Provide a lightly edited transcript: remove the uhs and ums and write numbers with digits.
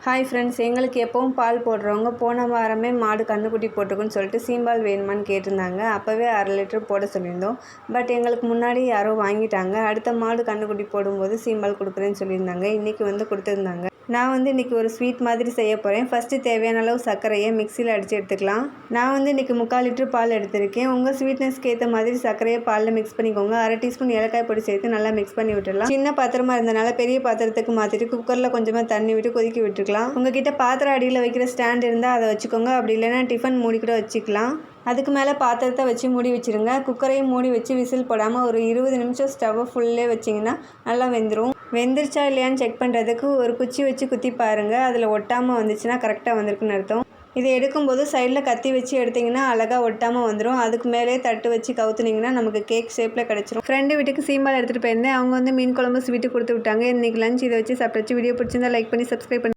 Hi friends, எங்களுக்கு எப்பவும் பால் போடுறவங்க போன வாரமே மாடு கன்றுக்குட்டி போட்டுக்குன்னு சொல்லிட்டு சீம்பால் வேணுமான்னு கேட்டிருந்தாங்க. அப்போவே 1/2 லிட்டர் போட சொல்லியிருந்தோம். பட் எங்களுக்கு முன்னாடி யாரோ வாங்கிட்டாங்க. அடுத்த மாடு கன்றுக்குட்டி போடும்போது சீம்பால் கொடுக்குறேன்னு சொல்லியிருந்தாங்க. இன்றைக்கி கொடுத்துருந்தாங்க. நான் இன்றைக்கி ஒரு ஸ்வீட் மாதிரி செய்ய போகிறேன். ஃபஸ்ட்டு தேவையான அளவு சர்க்கரையை மிக்சியில் அடித்து எடுத்துக்கலாம். நான் இன்றைக்கி 3/4 லிட்டர் பால் எடுத்திருக்கேன். உங்கள் ஸ்வீட்னஸ்க்கு ஏற்ற மாதிரி சர்க்கரையை பாலில் மிக்ஸ் பண்ணிக்கோங்க. 1/2 டீஸ்பூன் ஏலக்காய் பொடி சேர்த்து நல்லா மிக்ஸ் பண்ணி விட்டுடலாம். சின்ன பாத்திரமாக இருந்தனால பெரிய பாத்திரத்துக்கு மாற்றிட்டு குக்கரில் கொஞ்சமாக தண்ணி விட்டு கொதிக்க விட்டுருக்கலாம். உங்ககிட்ட பாத்திரம் அடியில் வைக்கிற ஸ்டாண்ட் இருந்தால் அதை வச்சுக்கோங்க. அப்படி இல்லைன்னா டிஃபன் மூடி கூட வச்சுக்கலாம். அதுக்கு மேலே பாத்திரத்தை வச்சு மூடி வச்சுருங்க. குக்கரையும் மூடி வச்சு விசில் போடாமல் ஒரு 20 நிமிஷம் ஸ்டவ்வை ஃபுல்லே வச்சிங்கன்னா நல்லா வெந்துடும். வெந்துருச்சா இல்லையான்னு செக் பண்ணுறதுக்கு ஒரு குச்சி வச்சு குத்தி பாருங்கள். அதில் ஒட்டாமல் வந்துச்சுன்னா கரெக்டாக வந்திருக்குன்னு அர்த்தம். இதை எடுக்கும்போது சைடில் கத்தி வச்சு எடுத்திங்கன்னா அழகாக ஒட்டாமல் வந்துடும். அதுக்கு மேலே தட்டு வச்சு கவுத்துனிங்கன்னா நமக்கு கேக் ஷேப்பில் கிடச்சிரும். ஃப்ரெண்டு வீட்டுக்கு சீம்பால் எடுத்துகிட்டு போயிருந்தேன். அவங்க மீன் குழம்பு ஸ்வீட்டு கொடுத்து விட்டாங்க. இன்றைக்கி லஞ்ச் இதை வச்சு சாப்பிட்டாச்சு. வீடியோ பிடிச்சிருந்தா லைக் பண்ணி சப்ஸ்கிரைப் பண்ணி